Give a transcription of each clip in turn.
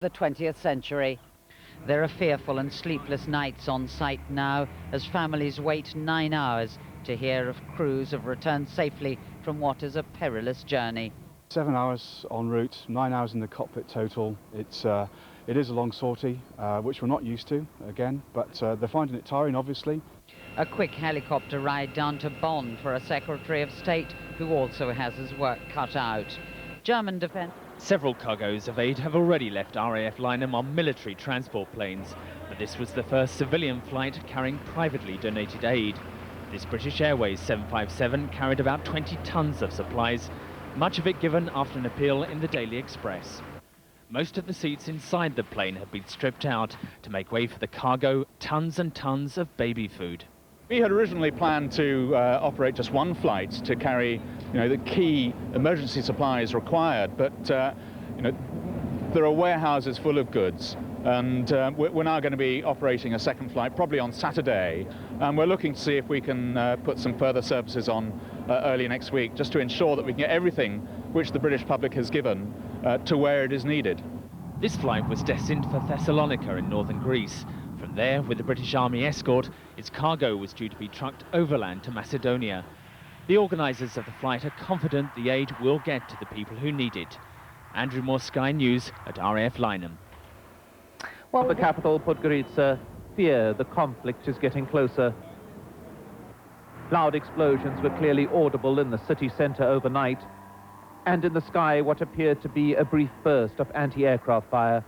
The 20th century. There are fearful and sleepless nights on site now as families wait 9 hours to hear if crews have returned safely from what is a perilous journey. 7 hours en route, 9 hours in the cockpit total. It is a long sortie, which we're not used to, again, but they're finding it tiring, obviously. A quick helicopter ride down to Bonn for a Secretary of State who also has his work cut out. German defense. Several cargoes of aid have already left RAF Lynham on military transport planes, but this was the first civilian flight carrying privately donated aid. This British Airways 757 carried about 20 tons of supplies, much of it given after an appeal in the Daily Express. Most of the seats inside the plane have been stripped out to make way for the cargo, tons and tons of baby food. We had originally planned to operate just one flight to carry, the key emergency supplies required, but, there are warehouses full of goods, and we're now going to be operating a second flight, probably on Saturday, and we're looking to see if we can put some further services on early next week, just to ensure that we can get everything which the British public has given to where it is needed. This flight was destined for Thessalonica in northern Greece. From there, with the British Army escort, its cargo was due to be trucked overland to Macedonia. The organisers of the flight are confident the aid will get to the people who need it. Andrew Moore, Sky News at RAF Lynham. Well, the capital, Podgorica, fear the conflict is getting closer. Loud explosions were clearly audible in the city centre overnight, and in the sky what appeared to be a brief burst of anti-aircraft fire.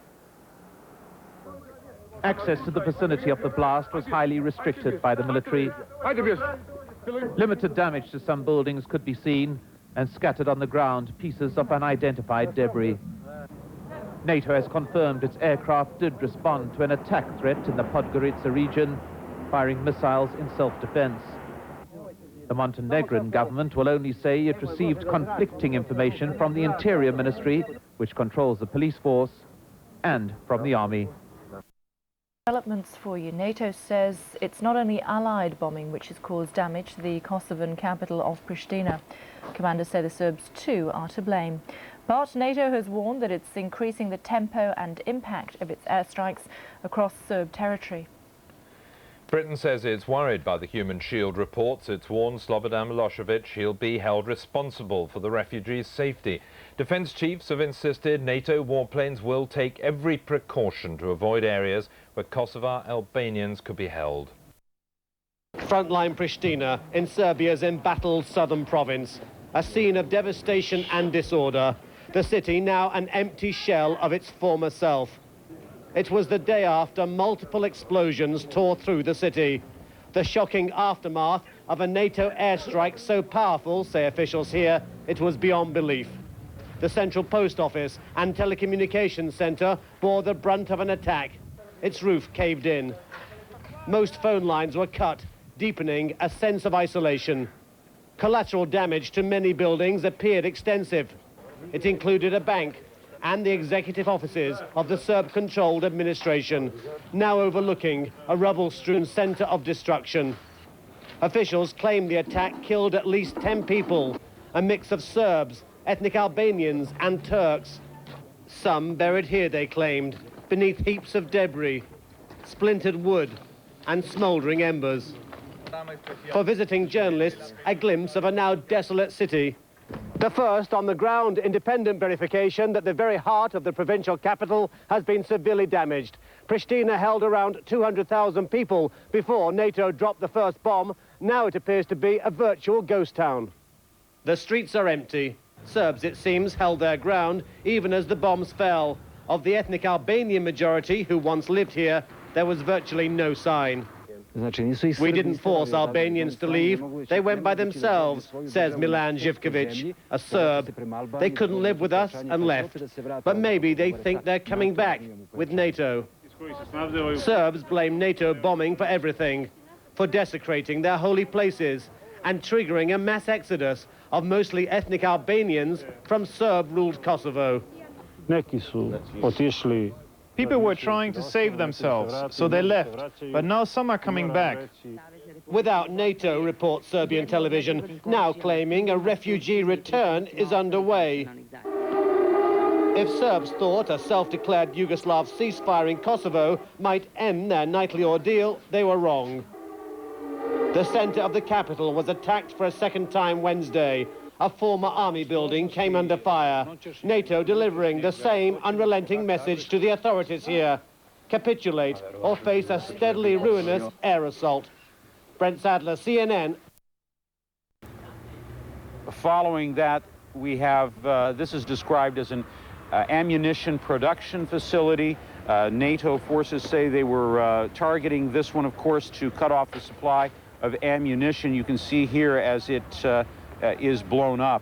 Access to the vicinity of the blast was highly restricted by the military. Limited damage to some buildings could be seen, and scattered on the ground pieces of unidentified debris. NATO has confirmed its aircraft did respond to an attack threat in the Podgorica region, firing missiles in self-defense. The Montenegrin government will only say it received conflicting information from the Interior Ministry, which controls the police force, and from the army. Developments for you. NATO says it's not only Allied bombing which has caused damage to the Kosovan capital of Pristina. Commanders say the Serbs too are to blame. But NATO has warned that it's increasing the tempo and impact of its airstrikes across Serb territory. Britain says it's worried by the Human Shield reports. It's warned Slobodan Milosevic he'll be held responsible for the refugees' safety. Defence chiefs have insisted NATO warplanes will take every precaution to avoid areas where Kosovo Albanians could be held. Frontline Pristina in Serbia's embattled southern province. A scene of devastation and disorder. The city now an empty shell of its former self. It was the day after multiple explosions tore through the city. The shocking aftermath of a NATO airstrike so powerful, say officials here, it was beyond belief. The central post office and telecommunications centre bore the brunt of an attack. Its roof caved in. Most phone lines were cut, deepening a sense of isolation. Collateral damage to many buildings appeared extensive. It included a bank and the executive offices of the Serb-controlled administration, now overlooking a rubble-strewn centre of destruction. Officials claim the attack killed at least 10 people, a mix of Serbs, ethnic Albanians and Turks. Some buried here, they claimed, beneath heaps of debris, splintered wood and smouldering embers. For visiting journalists, a glimpse of a now desolate city. The first on-the-ground independent verification that the very heart of the provincial capital has been severely damaged. Pristina held around 200,000 people before NATO dropped the first bomb. Now it appears to be a virtual ghost town. The streets are empty. Serbs, it seems, held their ground even as the bombs fell. Of the ethnic Albanian majority who once lived here, there was virtually no sign. We didn't force Albanians to leave. They went by themselves, says Milan Živković, a Serb. They couldn't live with us and left. But maybe they think they're coming back with NATO. Serbs blame NATO bombing for everything, for desecrating their holy places and triggering a mass exodus of mostly ethnic Albanians from Serb-ruled Kosovo. People were trying to save themselves, so they left, but now some are coming back. Without NATO, reports Serbian television, now claiming a refugee return is underway. If Serbs thought a self-declared Yugoslav ceasefire in Kosovo might end their nightly ordeal, they were wrong. The centre of the capital was attacked for a second time Wednesday. A former army building came under fire. NATO delivering the same unrelenting message to the authorities here. Capitulate or face a steadily ruinous air assault. Brent Sadler, CNN. Following that, we have, this is described as an ammunition production facility. NATO forces say they were targeting this one, of course, to cut off the supply of ammunition. You can see here as it is blown up.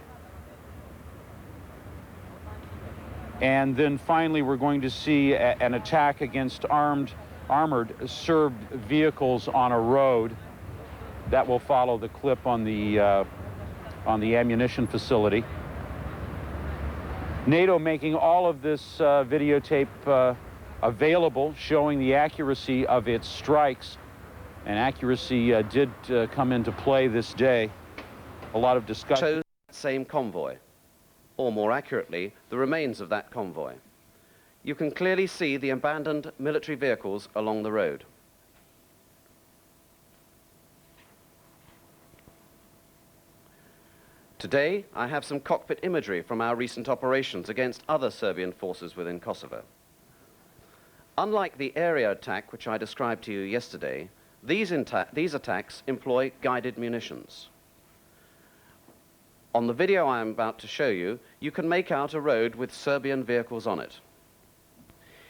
And then finally, we're going to see an attack against armored Serb vehicles on a road. That will follow the clip on the ammunition facility. NATO making all of this videotape available, showing the accuracy of its strikes. And accuracy did come into play this day. A lot of discussion. Shows that same convoy, or more accurately, the remains of that convoy. You can clearly see the abandoned military vehicles along the road. Today, I have some cockpit imagery from our recent operations against other Serbian forces within Kosovo. Unlike the area attack which I described to you yesterday, these attacks employ guided munitions. On the video I am about to show you, you can make out a road with Serbian vehicles on it.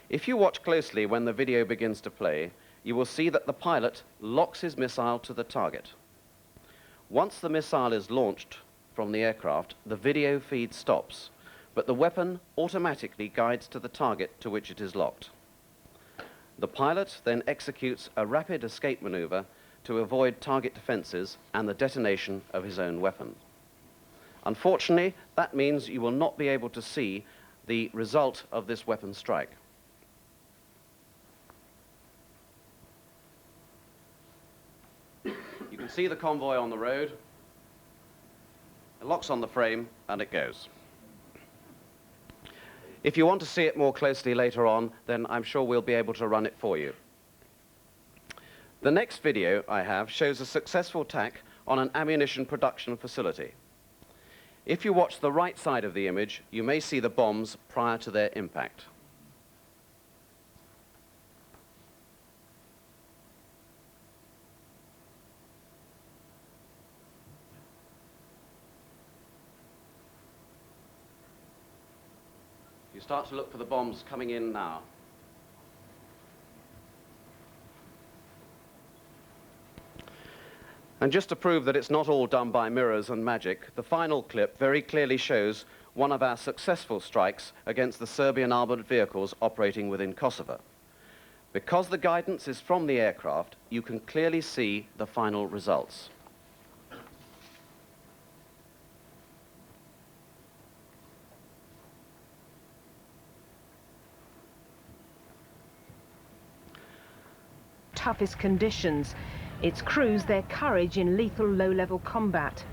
If you watch closely when the video begins to play, you will see that the pilot locks his missile to the target. Once the missile is launched from the aircraft, the video feed stops, but the weapon automatically guides to the target to which it is locked. The pilot then executes a rapid escape maneuver to avoid target defenses and the detonation of his own weapon. Unfortunately, that means you will not be able to see the result of this weapon strike. You can see the convoy on the road. It locks on the frame and it goes. If you want to see it more closely later on, then I'm sure we'll be able to run it for you. The next video I have shows a successful attack on an ammunition production facility. If you watch the right side of the image, you may see the bombs prior to their impact. You start to look for the bombs coming in now. And just to prove that it's not all done by mirrors and magic, the final clip very clearly shows one of our successful strikes against the Serbian armored vehicles operating within Kosovo. Because the guidance is from the aircraft, you can clearly see the final results. Toughest conditions. Its crews their courage in lethal low-level combat.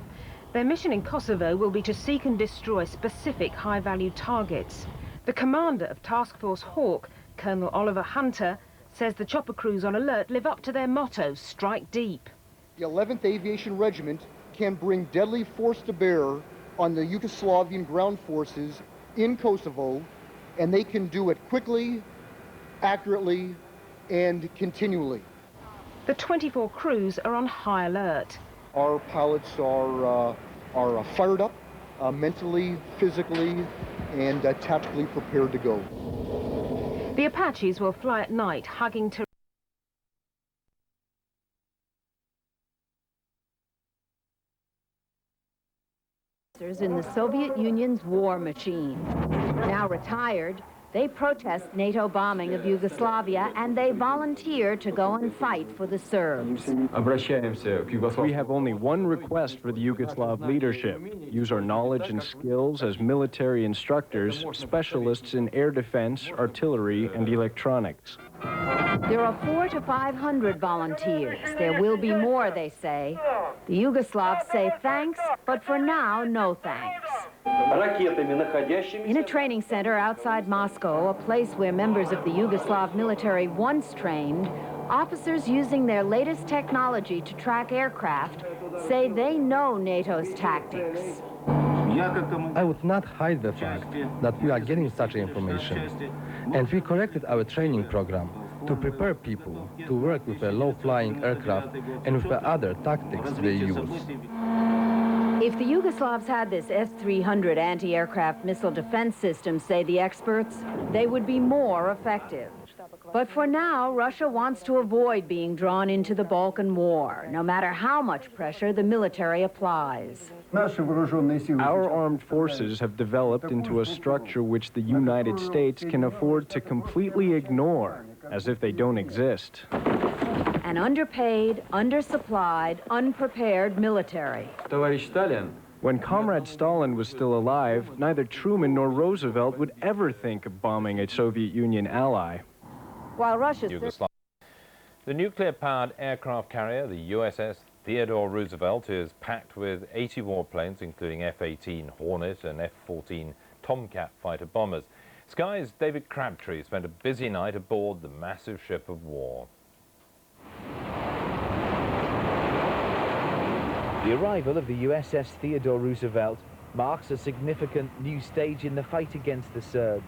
Their mission in Kosovo will be to seek and destroy specific high-value targets. The commander of Task Force Hawk, Colonel Oliver Hunter, says the chopper crews on alert live up to their motto, strike deep. The 11th Aviation Regiment can bring deadly force to bear on the Yugoslavian ground forces in Kosovo, and they can do it quickly, accurately, and continually. The 24 crews are on high alert. Our pilots are fired up, mentally, physically, and tactically prepared to go. The Apaches will fly at night, hugging to in the Soviet Union's war machine. Now retired, they protest NATO bombing of Yugoslavia, and they volunteer to go and fight for the Serbs. We have only one request for the Yugoslav leadership: use our knowledge and skills as military instructors, specialists in air defense, artillery, and electronics. There are 400 to 500 volunteers. There will be more, they say. The Yugoslavs say thanks, but for now, no thanks. In a training center outside Moscow, a place where members of the Yugoslav military once trained, officers using their latest technology to track aircraft say they know NATO's tactics. I would not hide the fact that we are getting such information, and we corrected our training program to prepare people to work with a low-flying aircraft and with the other tactics they use. If the Yugoslavs had this S-300 anti-aircraft missile defense system, say the experts, they would be more effective. But for now, Russia wants to avoid being drawn into the Balkan War, no matter how much pressure the military applies. Our armed forces have developed into a structure which the United States can afford to completely ignore, as if they don't exist. An underpaid, undersupplied, unprepared military. When Comrade Stalin was still alive, neither Truman nor Roosevelt would ever think of bombing a Soviet Union ally. While Russia's... The nuclear-powered aircraft carrier, the USS Theodore Roosevelt, is packed with 80 warplanes, including F-18 Hornet and F-14 Tomcat fighter bombers. Sky's David Crabtree spent a busy night aboard the massive ship of war. The arrival of the USS Theodore Roosevelt marks a significant new stage in the fight against the Serbs.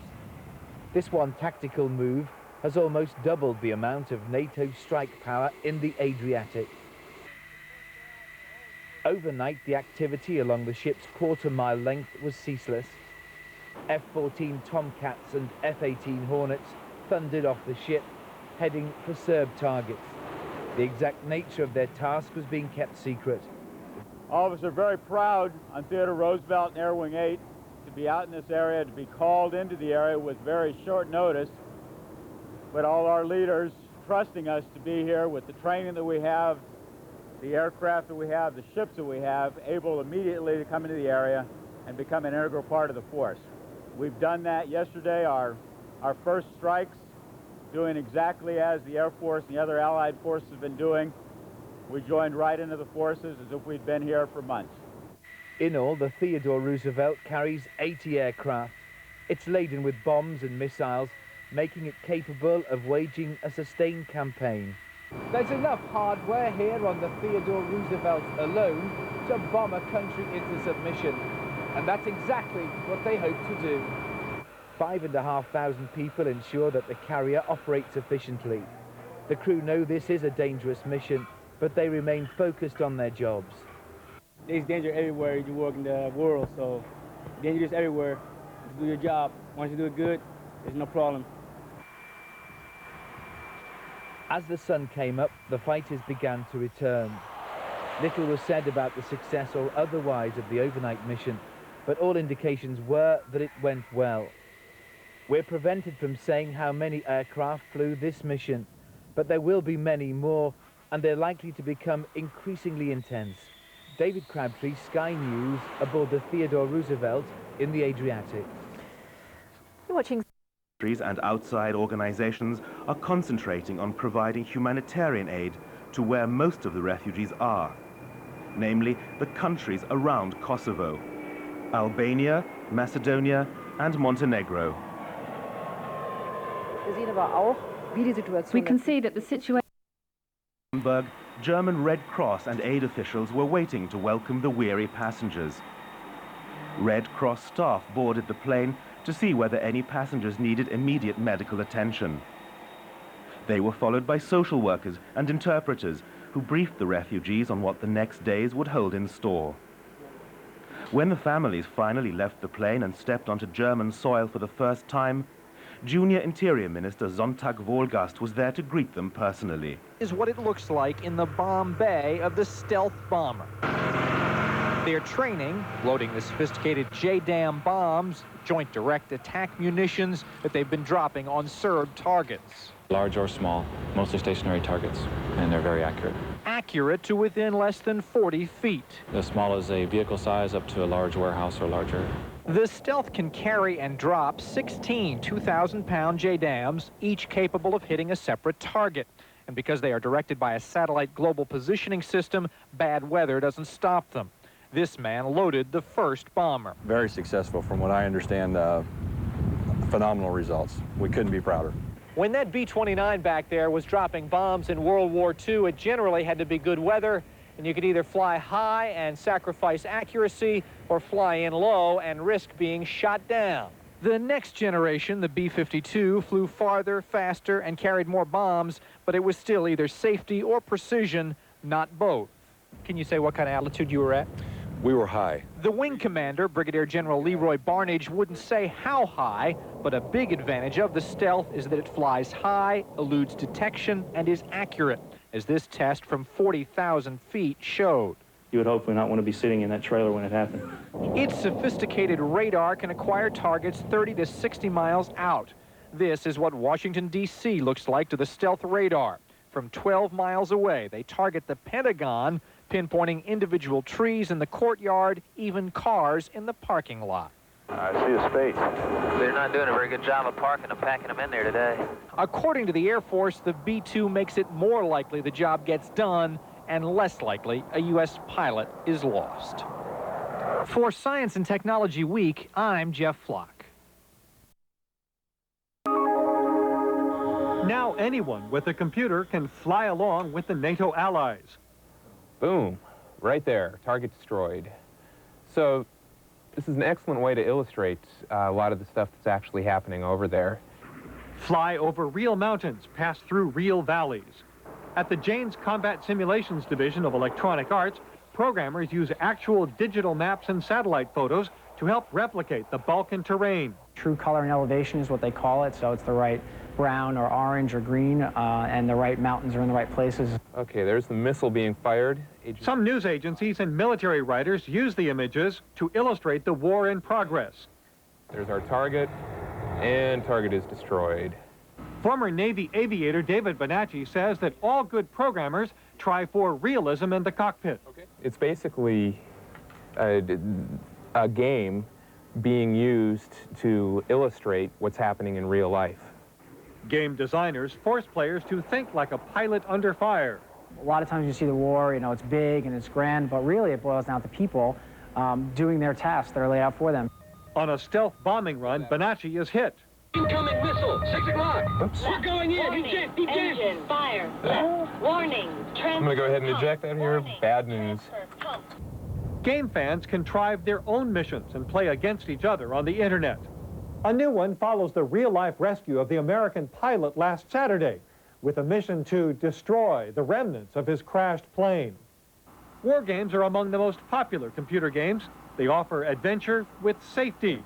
This one tactical move has almost doubled the amount of NATO strike power in the Adriatic. Overnight, the activity along the ship's quarter-mile length was ceaseless. F-14 Tomcats and F-18 Hornets thundered off the ship, heading for Serb targets. The exact nature of their task was being kept secret. All of us are very proud on Theodore Roosevelt and Air Wing 8 to be out in this area, to be called into the area with very short notice. But all our leaders trusting us to be here with the training that we have, the aircraft that we have, the ships that we have, able immediately to come into the area and become an integral part of the force. We've done that yesterday, our first strikes, doing exactly as the Air Force and the other allied forces have been doing. We joined right into the forces as if we'd been here for months. In all, the Theodore Roosevelt carries 80 aircraft. It's laden with bombs and missiles, making it capable of waging a sustained campaign. There's enough hardware here on the Theodore Roosevelt alone to bomb a country into submission. And that's exactly what they hope to do. 5,500 people ensure that the carrier operates efficiently. The crew know this is a dangerous mission, but they remain focused on their jobs. There's danger everywhere you work in the world, so danger is everywhere. You do your job. Once you do it good, there's no problem. As the sun came up, the fighters began to return. Little was said about the success or otherwise of the overnight mission, but all indications were that it went well. We're prevented from saying how many aircraft flew this mission, but there will be many more, and they're likely to become increasingly intense. David Crabtree, Sky News, aboard the Theodore Roosevelt in the Adriatic. You're watching. And outside organizations are concentrating on providing humanitarian aid to where most of the refugees are, namely the countries around Kosovo, Albania, Macedonia, and Montenegro. We can see that the situation... In Hamburg, German Red Cross and aid officials were waiting to welcome the weary passengers. Red Cross staff boarded the plane to see whether any passengers needed immediate medical attention. They were followed by social workers and interpreters who briefed the refugees on what the next days would hold in store. When the families finally left the plane and stepped onto German soil for the first time, Junior Interior Minister Sonntag Wohlgast was there to greet them personally. Is what it looks like in the bomb bay of the stealth bomber. They're training, loading the sophisticated JDAM bombs, joint direct attack munitions that they've been dropping on Serb targets. Large or small, mostly stationary targets, and they're very accurate. Accurate to within less than 40 feet. As small as a vehicle size up to a large warehouse or larger. The stealth can carry and drop 16 2,000-pound JDAMs, each capable of hitting a separate target. And because they are directed by a satellite global positioning system, bad weather doesn't stop them. This man loaded the first bomber. Very successful, from what I understand. Phenomenal results. We couldn't be prouder. When that B-29 back there was dropping bombs in World War II, it generally had to be good weather, and you could either fly high and sacrifice accuracy or fly in low and risk being shot down. The next generation, the B-52, flew farther, faster, and carried more bombs, but it was still either safety or precision, not both. Can you say what kind of altitude you were at? We were high. The wing commander, Brigadier General Leroy Barnage, wouldn't say how high, but a big advantage of the Stealth is that it flies high, eludes detection, and is accurate, as this test from 40,000 feet showed. You would hopefully not want to be sitting in that trailer when it happened. Its sophisticated radar can acquire targets 30 to 60 miles out. This is what Washington, D.C. looks like to the Stealth radar. From 12 miles away, they target the Pentagon, pinpointing individual trees in the courtyard, even cars in the parking lot. I see a space. They're not doing a very good job of parking them, packing them in there today. According to the Air Force, the B-2 makes it more likely the job gets done and less likely a U.S. pilot is lost. For Science and Technology Week, I'm Jeff Flock. Now anyone with a computer can fly along with the NATO allies. Boom, right there, target destroyed. So this is an excellent way to illustrate a lot of the stuff that's actually happening over there. Fly over real mountains, pass through real valleys. At the Janes Combat Simulations Division of Electronic Arts, programmers use actual digital maps and satellite photos to help replicate the Balkan terrain. True color and elevation is what they call it, so it's the right brown or orange or green, and the right mountains are in the right places. Okay, there's the missile being fired. Some news agencies and military writers use the images to illustrate the war in progress. There's our target, and target is destroyed. Former Navy aviator David Bonacci says that all good programmers try for realism in the cockpit. Okay. It's basically a game being used to illustrate what's happening in real life. Game designers force players to think like a pilot under fire. A lot of times you see the war, you know, it's big and it's grand, but really it boils down to people doing their tasks that are laid out for them. On a stealth bombing run, Bonacci is hit. Incoming missile, 6 o'clock. Oops. We're going in. Eject, eject. Engine, fire, left. Warning. I'm going to go ahead and eject out here. Bad news. Game fans contrive their own missions and play against each other on the internet. A new one follows the real-life rescue of the American pilot last Saturday with a mission to destroy the remnants of his crashed plane. War games are among the most popular computer games. They offer adventure with safety.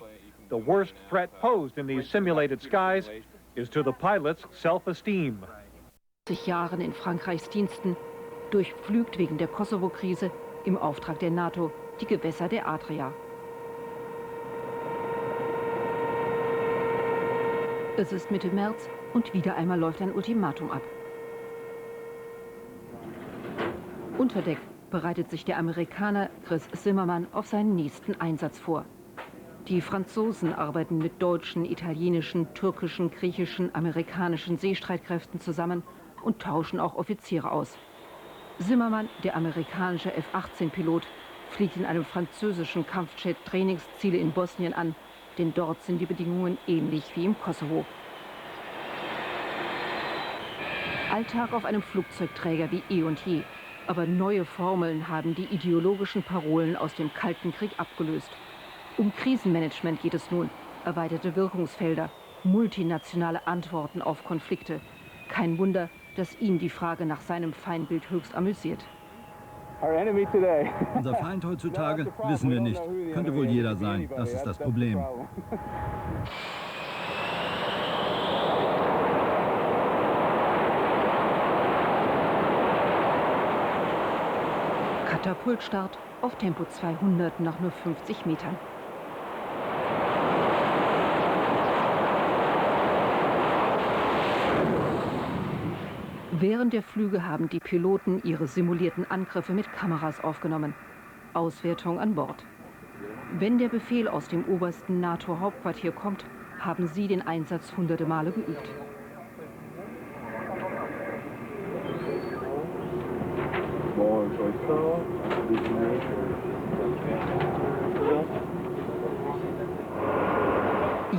The worst threat posed in these simulated skies is to the pilot's self-esteem. 60 Jahren in Frankreichs Diensten, durchflügt wegen der Kosovo-Krise im Auftrag der NATO die Gewässer der Adria. Es ist Mitte März und wieder einmal läuft ein Ultimatum ab. Unter Deck bereitet sich der Amerikaner Chris Zimmermann auf seinen nächsten Einsatz vor. Die Franzosen arbeiten mit deutschen, italienischen, türkischen, griechischen, amerikanischen Seestreitkräften zusammen und tauschen auch Offiziere aus. Zimmermann, der amerikanische F-18-Pilot, fliegt in einem französischen Kampfjet Trainingsziele in Bosnien an, denn dort sind die Bedingungen ähnlich wie im Kosovo. Alltag auf einem Flugzeugträger wie eh und je, aber neue Formeln haben die ideologischen Parolen aus dem Kalten Krieg abgelöst. Um Krisenmanagement geht es nun, erweiterte Wirkungsfelder, multinationale Antworten auf Konflikte. Kein Wunder, dass ihn die Frage nach seinem Feindbild höchst amüsiert. Unser Feind heutzutage wissen wir nicht. Könnte wohl jeder sein. Das ist das Problem. Katapultstart auf Tempo 200 nach nur 50 Metern. Während der Flüge haben die Piloten ihre simulierten Angriffe mit Kameras aufgenommen. Auswertung an Bord. Wenn der Befehl aus dem obersten NATO-Hauptquartier kommt, haben sie den Einsatz hunderte Male geübt.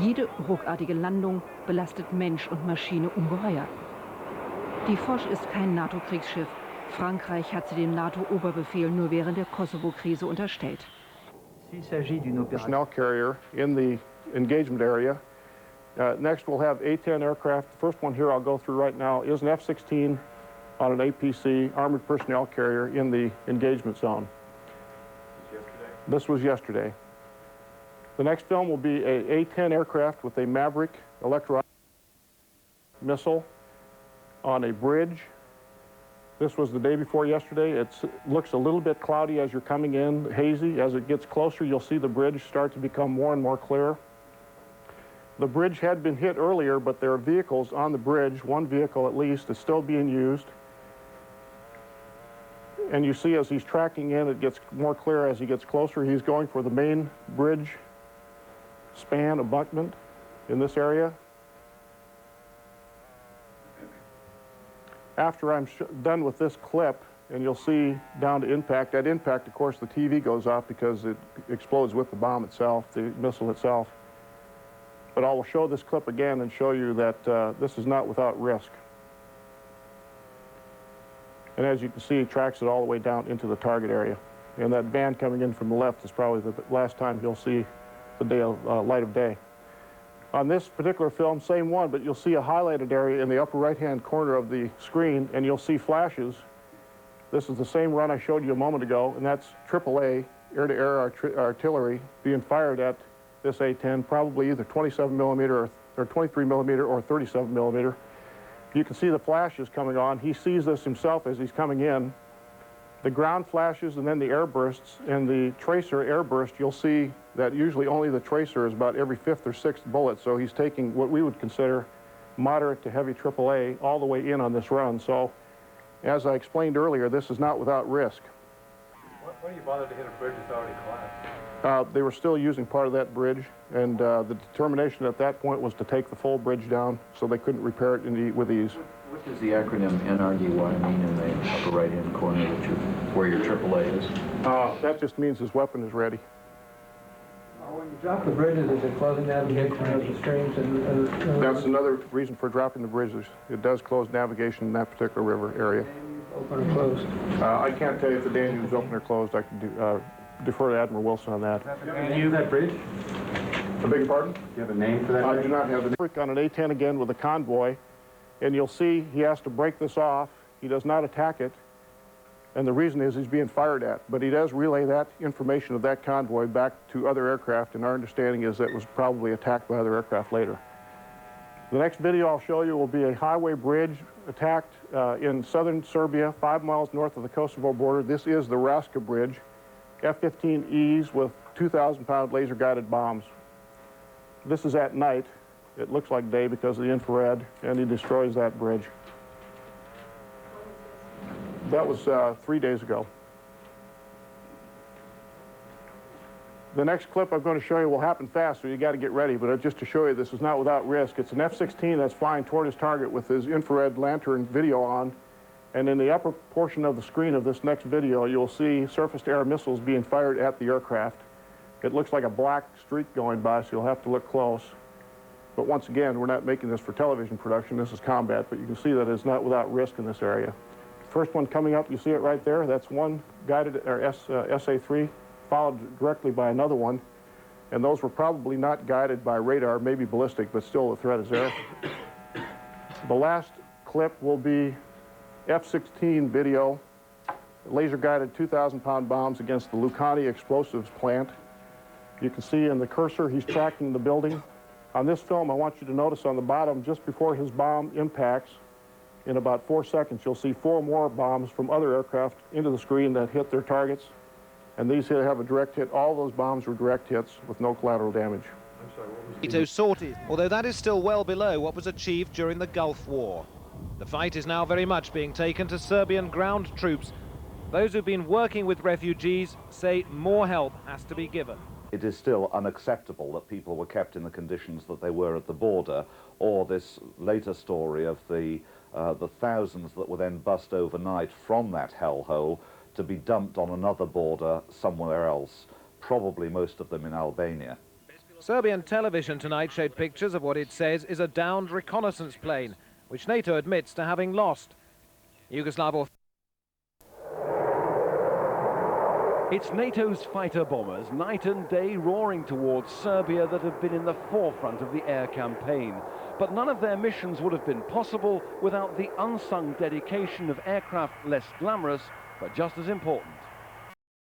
Jede ruckartige Landung belastet Mensch und Maschine ungeheuer. Die Foch ist kein NATO-Kriegsschiff. Frankreich hat sie dem NATO-Oberbefehl nur während der Kosovo-Krise unterstellt. Personnel carrier in the engagement area. Next, we'll have A-10 aircraft. The first one here I'll go through right now is an F-16 on an APC, armored personnel carrier, in the engagement zone. This was yesterday. The next film will be a A-10 aircraft with a Maverick electro missile on a bridge. This was the day before yesterday. It looks a little bit cloudy as you're coming in, hazy. As it gets closer, you'll see the bridge start to become more and more clear. The bridge had been hit earlier, but there are vehicles on the bridge, one vehicle at least, is still being used. And you see as he's tracking in, it gets more clear as he gets closer. He's going for the main bridge span abutment in this area. After I'm done with this clip, and you'll see down to impact, at impact, of course, the TV goes off because it explodes with the bomb itself, the missile itself. But I will show this clip again and show you that this is not without risk. And as you can see, it tracks it all the way down into the target area. And that band coming in from the left is probably the last time you'll see the light of day. On this particular film, same one, but you'll see a highlighted area in the upper right-hand corner of the screen, and you'll see flashes. This is the same run I showed you a moment ago, and that's AAA, air-to-air artillery, being fired at this A-10, probably either 27 millimeter or 23 millimeter or 37 millimeter. You can see the flashes coming on. He sees this himself as he's coming in. The ground flashes and then the air bursts, and the tracer air burst, you'll see that usually only the tracer is about every fifth or sixth bullet, so he's taking what we would consider moderate to heavy AAA all the way in on this run. So, as I explained earlier, this is not without risk. Why do you bother to hit a bridge that's already collapsed? They were still using part of that bridge, and the determination at that point was to take the full bridge down so they couldn't repair it with ease. What does the acronym NRDY mean in the upper right-hand corner where your AAA is? That just means his weapon is ready. When you drop the bridges, is it closing navigation of the streams? That's another reason for dropping the bridges. It does close navigation in that particular river area. Open or closed? I can't tell you if the Danube is open or closed. I can defer to Admiral Wilson on that. You that bridge? I beg your pardon? Do you have a name for that? I do not have a name. On an A-10 again with a convoy, and you'll see he has to break this off. He does not attack it, and the reason is he's being fired at. But he does relay that information of that convoy back to other aircraft, and our understanding is that it was probably attacked by other aircraft later. The next video I'll show you will be a highway bridge attacked in southern Serbia, 5 miles north of the Kosovo border. This is the Raska Bridge, F-15Es with 2,000-pound laser-guided bombs. This is at night. It looks like day because of the infrared, and he destroys that bridge. That was 3 days ago. The next clip I'm going to show you will happen fast, so you got to get ready, but just to show you this is not without risk. It's an F-16 that's flying toward his target with his infrared lantern video on, and in the upper portion of the screen of this next video, you'll see surface-to-air missiles being fired at the aircraft. It looks like a black streak going by, so you'll have to look close. But once again, we're not making this for television production. This is combat, but you can see that it's not without risk in this area. First one coming up, you see it right there. That's one guided, or SA-3, followed directly by another one. And those were probably not guided by radar, maybe ballistic, but still the threat is there. The last clip will be F-16 video, laser-guided 2,000-pound bombs against the Lucani explosives plant. You can see in the cursor, he's tracking the building. On this film, I want you to notice on the bottom, just before his bomb impacts, in about 4 seconds, you'll see 4 more bombs from other aircraft into the screen that hit their targets. And these here have a direct hit. All those bombs were direct hits with no collateral damage. NATO sorted, although that is still well below what was achieved during the Gulf War. The fight is now very much being taken to Serbian ground troops. Those who've been working with refugees say more help has to be given. It is still unacceptable that people were kept in the conditions that they were at the border, or this later story of the thousands that were then bussed overnight from that hellhole to be dumped on another border somewhere else, probably most of them in Albania. Serbian television tonight showed pictures of what it says is a downed reconnaissance plane, which NATO admits to having lost. Yugoslav. It's NATO's fighter bombers, night and day, roaring towards Serbia that have been in the forefront of the air campaign. But none of their missions would have been possible without the unsung dedication of aircraft less glamorous, but just as important.